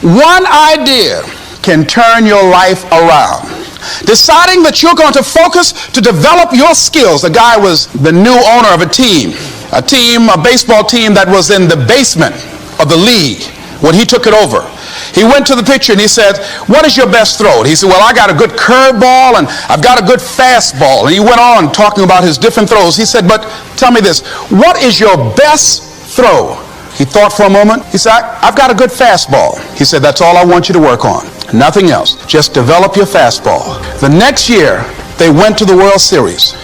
One idea can turn your life around. Deciding that you're going to focus to develop your skills. The guy was the new owner of a baseball team that was in the basement of the league when he took it over. He went to the pitcher and he said, "What is your best throw?" And he said, "Well, I got a good curveball and I've got a good fastball." And he went on talking about his different throws. He said, "But tell me this, what is your best throw?" He thought for a moment. He said, "I've got a good fastball." He said, "That's all I want you to work on. Nothing else. Just develop your fastball." The next year, they went to the World Series.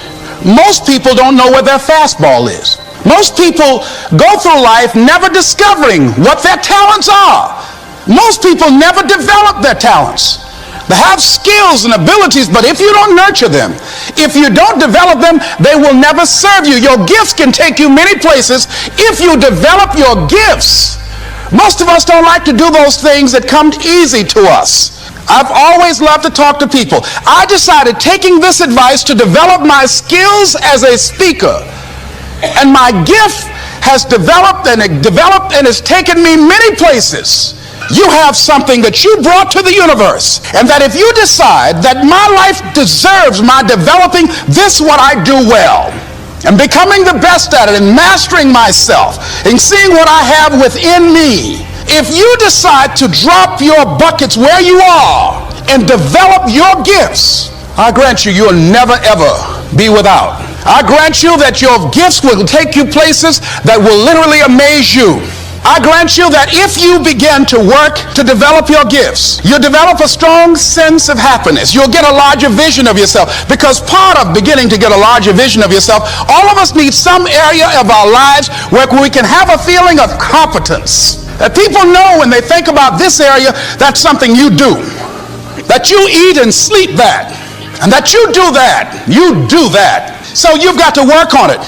Most people don't know where their fastball is. Most people go through life never discovering what their talents are. Most people never develop their talents. They have skills and abilities, but if you don't nurture them, if you don't develop them, they will never serve you. Your gifts can take you many places if you develop your gifts. Most of us don't like to do those things that come easy to us. I've always loved to talk to people. I decided, taking this advice, to develop my skills as a speaker. And my gift has developed and has taken me many places. You have something that you brought to the universe, and that if you decide that my life deserves my developing this, what I do well, and becoming the best at it, and mastering myself, and seeing what I have within me, if you decide to drop your buckets where you are and develop your gifts, I grant you, you'll never ever be without. I grant you that your gifts will take you places that will literally amaze you. I grant you that if you begin to work to develop your gifts, you'll develop a strong sense of happiness. You'll get a larger vision of yourself, because part of beginning to get a larger vision of yourself, all of us need some area of our lives where we can have a feeling of competence. That people know when they think about this area, that's something you do. That you eat and sleep that. And that you do that. You do that. So you've got to work on it.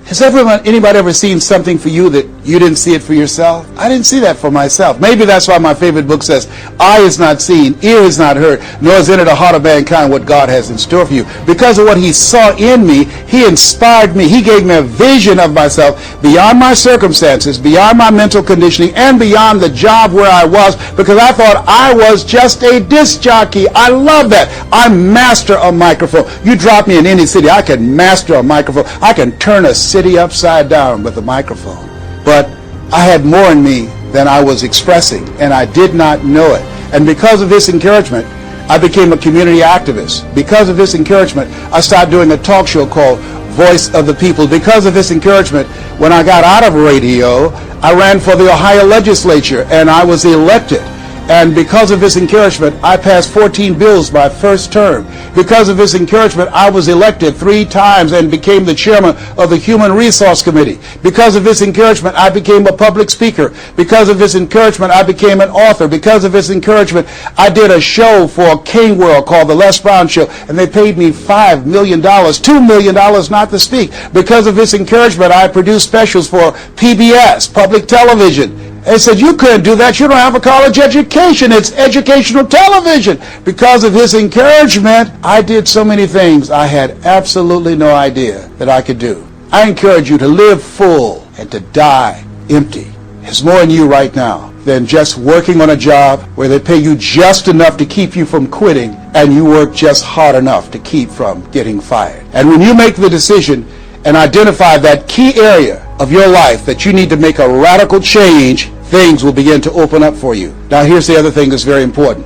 Has anybody ever seen something for you that you didn't see it for yourself? I didn't see that for myself. Maybe that's why my favorite book says, "Eye is not seen, ear is not heard, nor is entered the heart of mankind what God has in store for you." Because of what he saw in me, he inspired me. He gave me a vision of myself beyond my circumstances, beyond my mental conditioning, and beyond the job where I was, because I thought I was just a disc jockey. I love that. I master a microphone. You drop me in any city, I can master a microphone. I can turn a city upside down with a microphone. But I had more in me than I was expressing, and I did not know it. And because of this encouragement, I became a community activist. Because of this encouragement, I started doing a talk show called Voice of the People. Because of this encouragement, when I got out of radio, I ran for the Ohio legislature, and I was elected. And because of his encouragement, I passed 14 bills my first term. Because of his encouragement, I was elected 3 times and became the chairman of the Human Resource Committee. Because of his encouragement, I became a public speaker. Because of his encouragement, I became an author. Because of his encouragement, I did a show for King World called The Les Brown Show, and they paid me $5 million, $2 million not to speak. Because of his encouragement, I produced specials for PBS, public television. They said, "You couldn't do that. You don't have a college education. It's educational television." Because of his encouragement, I did so many things I had absolutely no idea that I could do. I encourage you to live full and to die empty. There's more in you right now than just working on a job where they pay you just enough to keep you from quitting, and you work just hard enough to keep from getting fired. And when you make the decision and identify that key area of your life that you need to make a radical change, things will begin to open up for you. Now here's the other thing that's very important.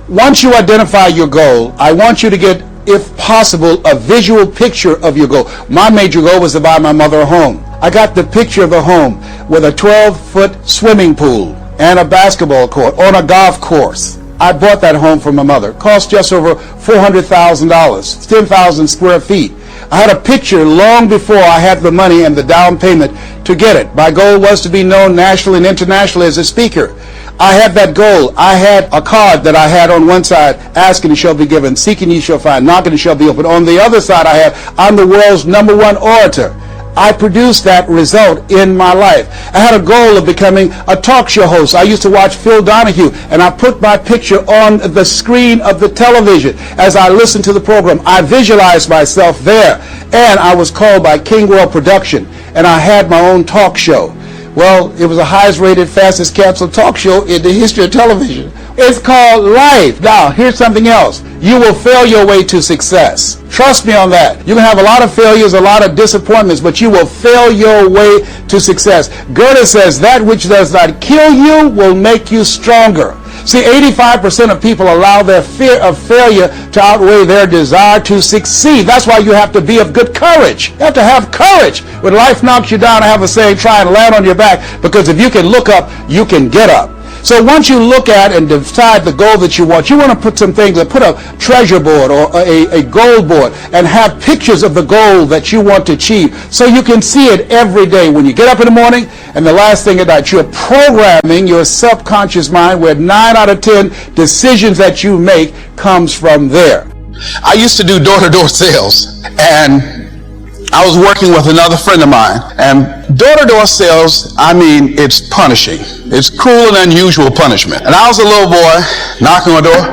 Once you identify your goal, I want you to get, if possible, a visual picture of your goal. My major goal was to buy my mother a home. I got the picture of the home with a 12-foot swimming pool and a basketball court on a golf course. I bought that home for my mother. It cost just over $400,000, 10,000 square feet. I had a picture long before I had the money and the down payment to get it. My goal was to be known nationally and internationally as a speaker. I had that goal. I had a card that I had on one side, asking you shall be given, seeking you shall find, knocking you shall be opened. On the other side I had, I'm the world's #1 orator. I produced that result in my life. I had a goal of becoming a talk show host. I used to watch Phil Donahue, and I put my picture on the screen of the television as I listened to the program. I visualized myself there, and I was called by King World Production, and I had my own talk show. Well, it was the highest rated, fastest canceled talk show in the history of television. It's called life. Now, here's something else. You will fail your way to success. Trust me on that. You can have a lot of failures, a lot of disappointments, but you will fail your way to success. Goethe says, that which does not kill you will make you stronger. See, 85% of people allow their fear of failure to outweigh their desire to succeed. That's why you have to be of good courage. You have to have courage. When life knocks you down, I have a saying, try and land on your back, because if you can look up, you can get up. So once you look at and decide the goal that you want to put some things, put a treasure board or a goal board and have pictures of the goal that you want to achieve so you can see it every day when you get up in the morning and the last thing at night. You're programming your subconscious mind where 9 out of 10 decisions that you make comes from there. I used to do door-to-door sales, and I was working with another friend of mine, and door-to-door sales, I mean, it's punishing. It's cruel and unusual punishment. And I was a little boy knocking on the door.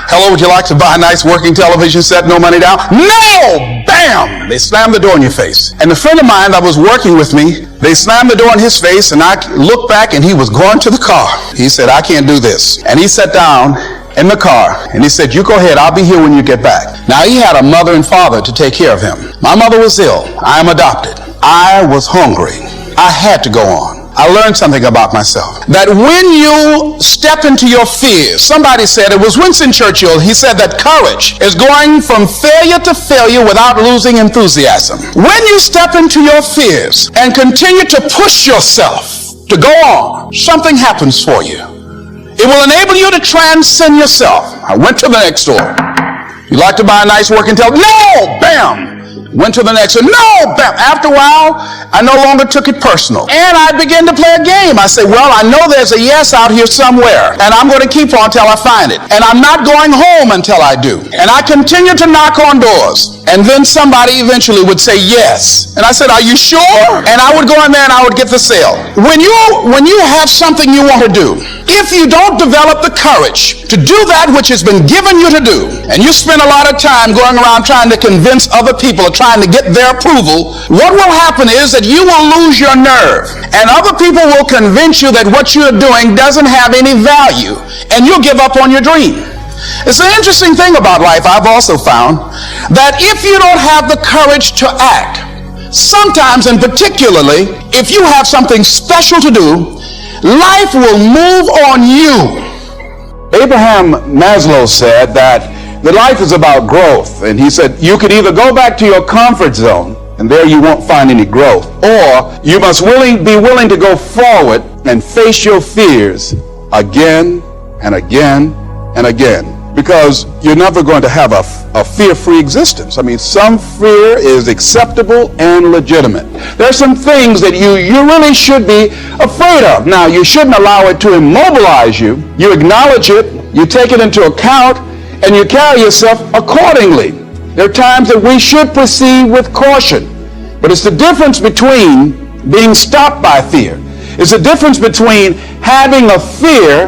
Hello, would you like to buy a nice working television set? No money down? No! Bam! They slammed the door in your face. And the friend of mine that was working with me, they slammed the door in his face, and I looked back, and he was going to the car. He said, I can't do this. And he sat down in the car, and he said, you go ahead, I'll be here when you get back. Now, he had a mother and father to take care of him. My mother was ill. I am adopted. I was hungry. I had to go on. I learned something about myself. That when you step into your fears, somebody said, it was Winston Churchill, he said that courage is going from failure to failure without losing enthusiasm. When you step into your fears and continue to push yourself to go on, something happens for you. It will enable you to transcend yourself. I went to the next store. You like to buy a nice working television? No! Bam! Went to the next one. No! Bam! After a while, I no longer took it personal. And I began to play a game. I said, well, I know there's a yes out here somewhere, and I'm going to keep on until I find it. And I'm not going home until I do. And I continued to knock on doors. And then somebody eventually would say yes. And I said, are you sure? And I would go in there and I would get the sale. When you have something you want to do, if you don't develop the courage to do that which has been given you to do, and you spend a lot of time going around trying to convince other people or trying to get their approval, what will happen is that you will lose your nerve. And other people will convince you that what you're doing doesn't have any value, and you'll give up on your dream. It's an interesting thing about life, I've also found, that if you don't have the courage to act, sometimes and particularly if you have something special to do, life will move on you. Abraham Maslow said that life is about growth, and he said you could either go back to your comfort zone and there you won't find any growth, or you must be willing to go forward and face your fears again and again and again, because you're never going to have a fear-free existence. I mean, some fear is acceptable and legitimate. There are some things that you really should be afraid of. Now, you shouldn't allow it to immobilize you. You acknowledge it, you take it into account, and you carry yourself accordingly. There are times that we should proceed with caution, but it's the difference between being stopped by fear. It's the difference between having a fear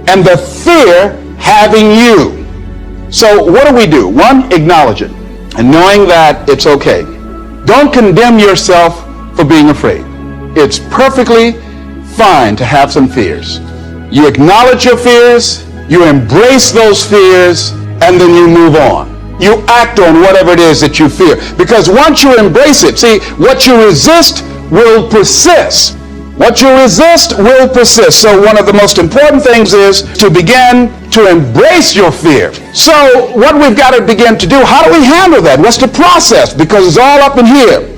and the fear having you. So what do? One, acknowledge it, and knowing that it's okay. Don't condemn yourself for being afraid. It's perfectly fine to have some fears. You acknowledge your fears, you embrace those fears, and then you move on. You act on whatever it is that you fear. Because once you embrace it, see, what you resist will persist. What you resist will persist. So one of the most important things is to begin to embrace your fear. So what we've got to begin to do, how do we handle that? What's the process? Because it's all up in here.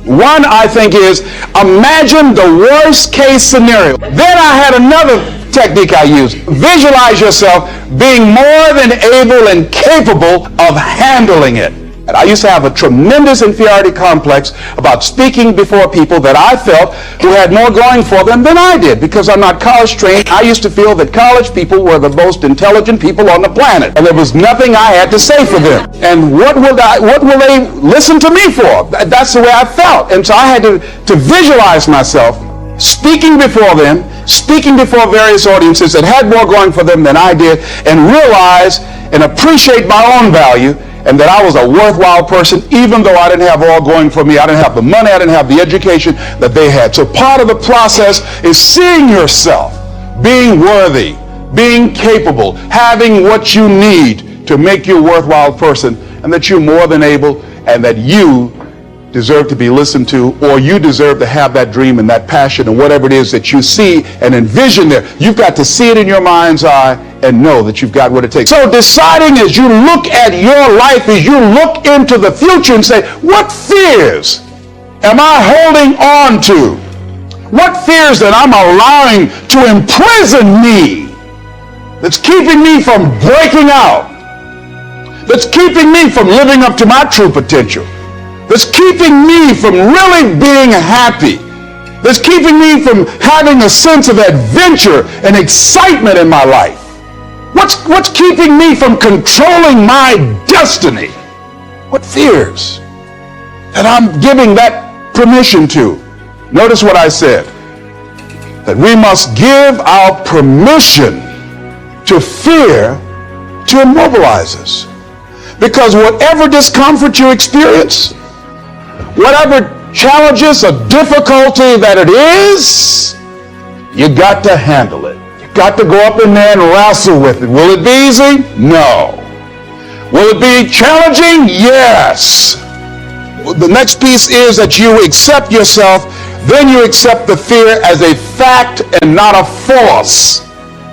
One, I think, is imagine the worst case scenario. Then I had another technique I used. Visualize yourself being more than able and capable of handling it. And I used to have a tremendous inferiority complex about speaking before people that I felt who had more going for them than I did. Because I'm not college trained, I used to feel that college people were the most intelligent people on the planet. And there was nothing I had to say for them. And what will they listen to me for? That's the way I felt. And so I had to visualize myself speaking before them, speaking before various audiences that had more going for them than I did, and realize and appreciate my own value, and that I was a worthwhile person, even though I didn't have all going for me. I didn't have the money, I didn't have the education that they had. So part of the process is seeing yourself being worthy, being capable, having what you need to make you a worthwhile person, and that you're more than able, and that you deserve to be listened to, or you deserve to have that dream and that passion and whatever it is that you see and envision there. You've got to see it in your mind's eye and know that you've got what it takes. So deciding as you look at your life, as you look into the future and say, what fears am I holding on to? What fears that I'm allowing to imprison me, that's keeping me from breaking out, that's keeping me from living up to my true potential, that's keeping me from really being happy, that's keeping me from having a sense of adventure and excitement in my life? What's keeping me from controlling my destiny? What fears that I'm giving that permission to? Notice what I said, that we must give our permission to fear to immobilize us. Because whatever discomfort you experience, whatever challenges or difficulty that it is, you got to handle it. You got to go up in there and wrestle with it. Will it be easy? No. Will it be challenging? Yes. The next piece is that you accept yourself, then you accept the fear as a fact and not a force.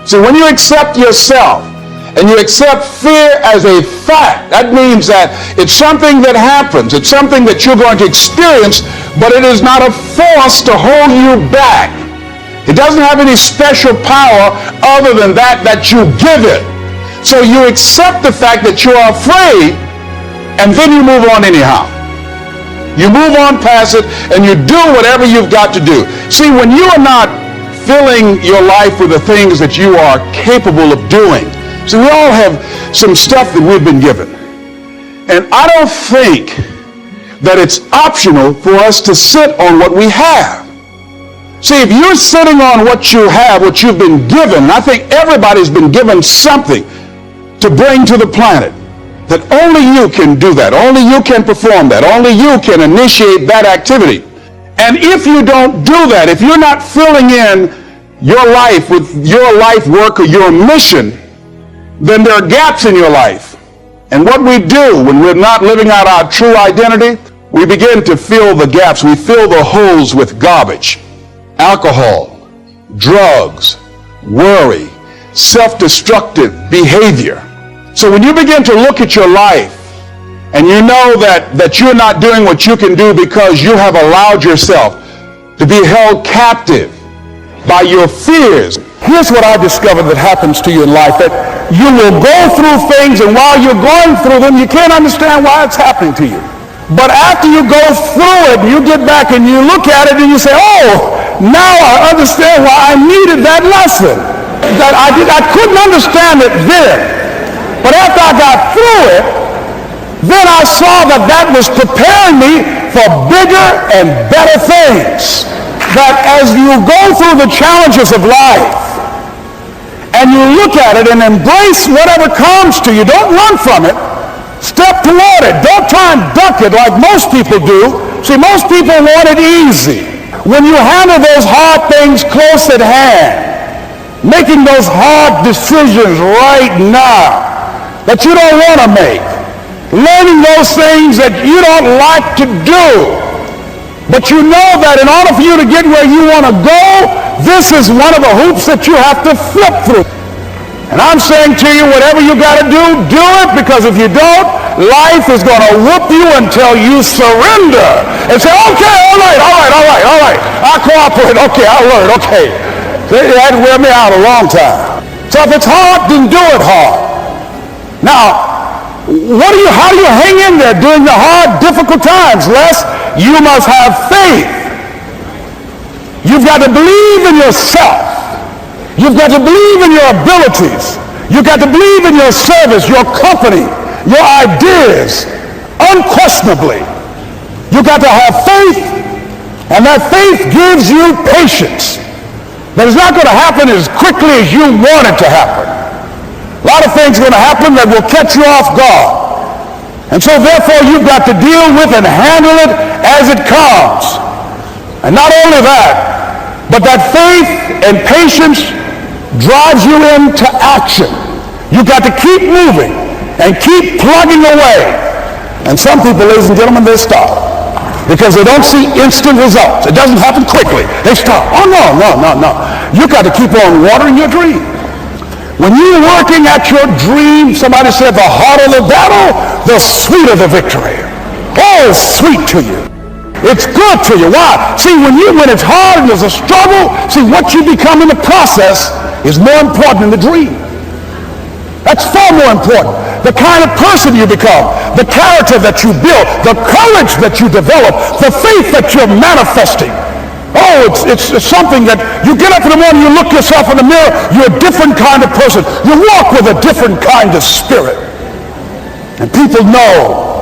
See, when you accept yourself, and you accept fear as a fact, that means that it's something that happens. It's something that you're going to experience, but it is not a force to hold you back. It doesn't have any special power other than that you give it. So you accept the fact that you are afraid, and then you move on anyhow. You move on past it, and you do whatever you've got to do. See, when you are not filling your life with the things that you are capable of doing, so we all have some stuff that we've been given. And I don't think that it's optional for us to sit on what we have. See, if you're sitting on what you have, what you've been given, and I think everybody's been given something to bring to the planet, that only you can do that, only you can perform that, only you can initiate that activity. And if you don't do that, if you're not filling in your life with your life work or your mission, then there are gaps in your life. And what we do when we're not living out our true identity, we begin to fill the gaps. We fill the holes with garbage, alcohol, drugs, worry, self-destructive behavior. So when you begin to look at your life and you know that you're not doing what you can do because you have allowed yourself to be held captive by your fears. Here's what I discovered that happens to you in life, that you will go through things, and while you're going through them, you can't understand why it's happening to you. But after you go through it, you get back and you look at it and you say, oh, now I understand why I needed that lesson. That I couldn't understand it then. But after I got through it, then I saw that was preparing me for bigger and better things. That as you go through the challenges of life, and you look at it and embrace whatever comes to you, don't run from it. Step toward it. Don't try and duck it like most people do. See, most people want it easy. When you handle those hard things close at hand, making those hard decisions right now that you don't want to make, learning those things that you don't like to do, but you know that in order for you to get where you want to go, this is one of the hoops that you have to flip through. And I'm saying to you, whatever you got to do it, because if you don't, life is going to whoop you until you surrender and say, okay, all right, I'll cooperate, okay, I'll learn, okay. They had to wear me out a long time. So if it's hard, then do it hard. Now, how do you hang in there during the hard, difficult times, Les? You must have faith. You've got to believe in yourself. You've got to believe in your abilities. You've got to believe in your service, your company, your ideas, unquestionably. You've got to have faith, and that faith gives you patience. But it's not going to happen as quickly as you want it to happen. A lot of things are going to happen that will catch you off guard. And so therefore you've got to deal with and handle it as it comes. And not only that, but that faith and patience drives you into action. You've got to keep moving and keep plugging away. And some people, ladies and gentlemen, they stop because they don't see instant results. It doesn't happen quickly. They stop. Oh, no. You've got to keep on watering your dream. When you're working at your dream, somebody said, the harder the battle, the sweeter the victory. Oh, it's sweet to you. It's good to you. Why? See, when it's hard and there's a struggle, see, what you become in the process is more important than the dream. That's far more important. The kind of person you become, the character that you build, the courage that you develop, the faith that you're manifesting. Oh, it's something that you get up in the morning, you look yourself in the mirror, you're a different kind of person. You walk with a different kind of spirit. And people know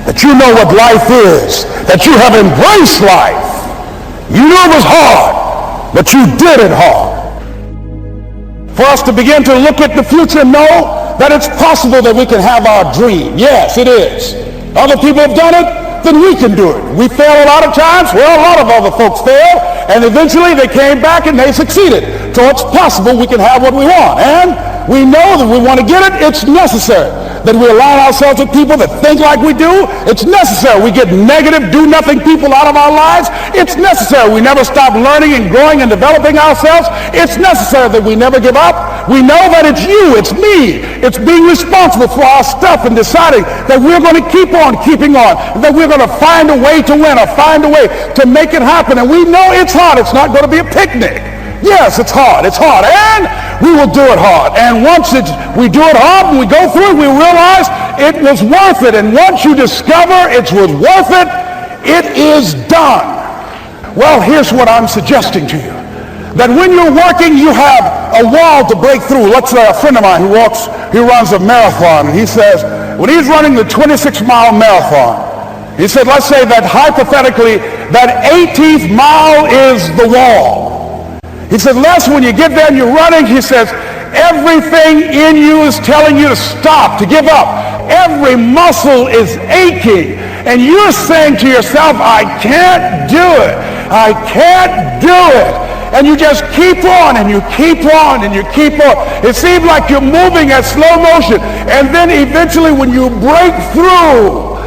that you know what life is, that you have embraced life. You knew it was hard, but you did it hard. For us to begin to look at the future and know that it's possible that we can have our dream. Yes, it is. Other people have done it, then we can do it. We fail a lot of times. Well, a lot of other folks fail, and eventually they came back and they succeeded. So it's possible we can have what we want. And we know that we want to get it. It's necessary that we align ourselves with people that think like we do. It's necessary we get negative, do-nothing people out of our lives. It's necessary we never stop learning and growing and developing ourselves. It's necessary that we never give up. We know that it's you, it's me. It's being responsible for our stuff and deciding that we're going to keep on keeping on, that we're going to find a way to win or find a way to make it happen. And we know it's hard. It's not going to be a picnic. Yes, it's hard, and we will do it hard. And once we do it hard and we go through it, we realize it was worth it. And once you discover it was worth it, it is done. Well, here's what I'm suggesting to you. That when you're working, you have a wall to break through. Let's say a friend of mine who runs a marathon, and he says, when he's running the 26-mile marathon, he said, let's say that hypothetically, that 18th mile is the wall. He said, Les, when you get there and you're running, he says, everything in you is telling you to stop, to give up. Every muscle is aching. And you're saying to yourself, I can't do it. I can't do it. And you just keep on and you keep on and you keep on. It seems like you're moving at slow motion. And then eventually when you break through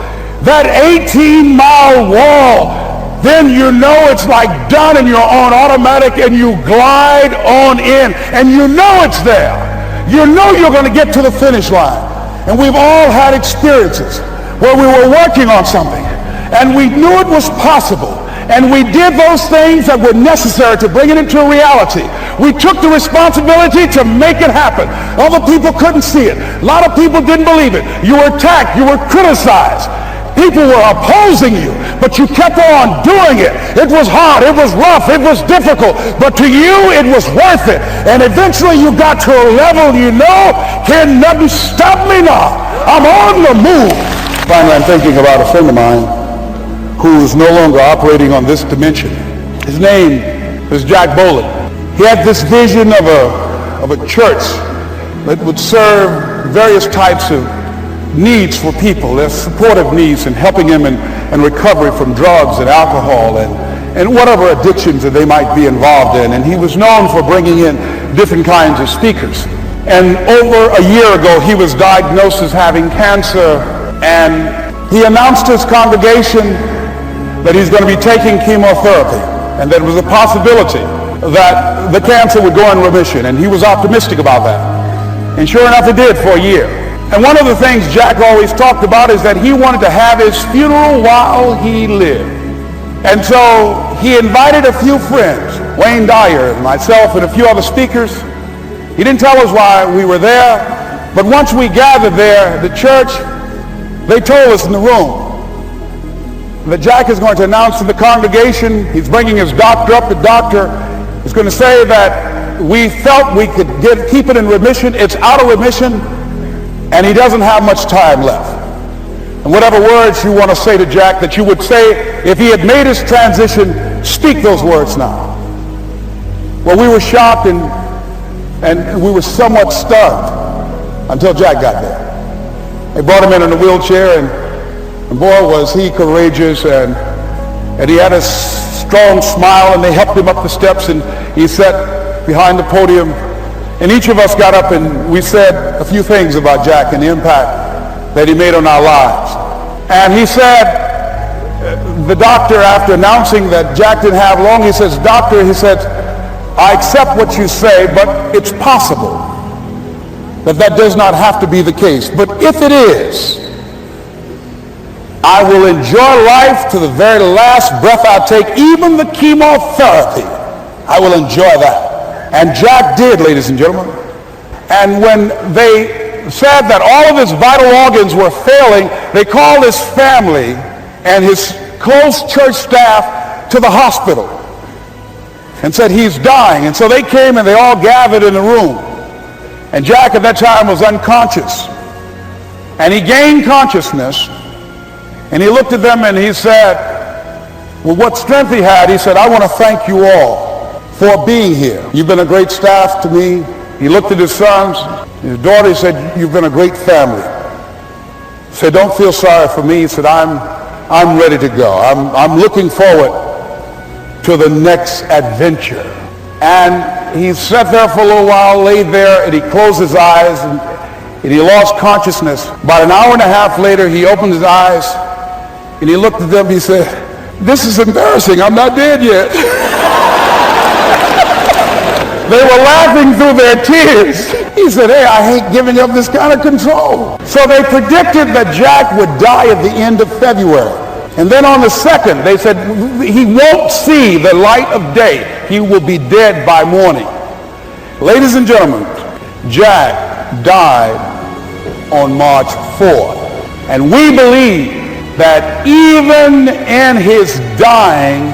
that 18-mile wall, then you know it's like done and you're on automatic and you glide on in and you know it's there. You know you're going to get to the finish line. And we've all had experiences where we were working on something and we knew it was possible and we did those things that were necessary to bring it into reality. We took the responsibility to make it happen. Other people couldn't see it. A lot of people didn't believe it. You were attacked. You were criticized. People were opposing you, but you kept on doing it. It was hard, it was rough, it was difficult, but to you it was worth it. And eventually you got to a level you know, can nothing stop me now. I'm on the move. Finally, I'm thinking about a friend of mine who is no longer operating on this dimension. His name is Jack Boland. He had this vision of a church that would serve various types of needs for people. There's supportive needs and helping them in recovery from drugs and alcohol and whatever addictions that they might be involved in. And he was known for bringing in different kinds of speakers. And over a year ago, he was diagnosed as having cancer, and he announced to his congregation that he's going to be taking chemotherapy and that it was a possibility that the cancer would go in remission. And he was optimistic about that. And sure enough, it did for a year. And one of the things Jack always talked about is that he wanted to have his funeral while he lived. And so he invited a few friends, Wayne Dyer, myself, and a few other speakers. He didn't tell us why we were there, but once we gathered there, the church, they told us in the room that Jack is going to announce to the congregation, he's bringing his doctor up. The doctor is going to say that we felt we could keep it in remission. It's out of remission. And he doesn't have much time left. And whatever words you want to say to Jack that you would say if he had made his transition, speak those words now. Well, we were shocked and we were somewhat stunned until Jack got there. They brought him in a wheelchair, and boy, was he courageous, and he had a strong smile, and they helped him up the steps, and he sat behind the podium, and each of us got up and we said a few things about Jack and the impact that he made on our lives. And he said, the doctor, after announcing that Jack didn't have long, he says, "Doctor," he said, "I accept what you say, but it's possible that does not have to be the case. But if it is, I will enjoy life to the very last breath I take, even the chemotherapy. I will enjoy that." And Jack did, ladies and gentlemen. And when they said that all of his vital organs were failing, they called his family and his close church staff to the hospital and said, "He's dying." And so they came and they all gathered in the room. And Jack at that time was unconscious. And he gained consciousness, and he looked at them and he said, with what strength he had, he said, "I want to thank you all for being here. You've been a great staff to me." He looked at his sons, his daughter, he said, "You've been a great family." He said, "Don't feel sorry for me." He said, I'm ready to go. I'm looking forward to the next adventure." And he sat there for a little while, laid there, and he closed his eyes, and he lost consciousness. About an hour and a half later, he opened his eyes, and he looked at them, he said, "This is embarrassing, I'm not dead yet." They were laughing through their tears. He said, "Hey, I hate giving up this kind of control." So they predicted that Jack would die at the end of February. And then on the 2nd, they said, he won't see the light of day. He will be dead by morning. Ladies and gentlemen, Jack died on March 4th. And we believe that even in his dying,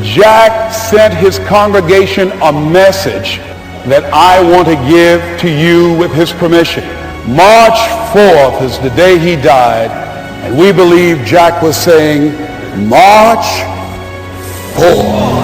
Jack sent his congregation a message that I want to give to you with his permission. March 4th is the day he died, and we believe Jack was saying, "March 4."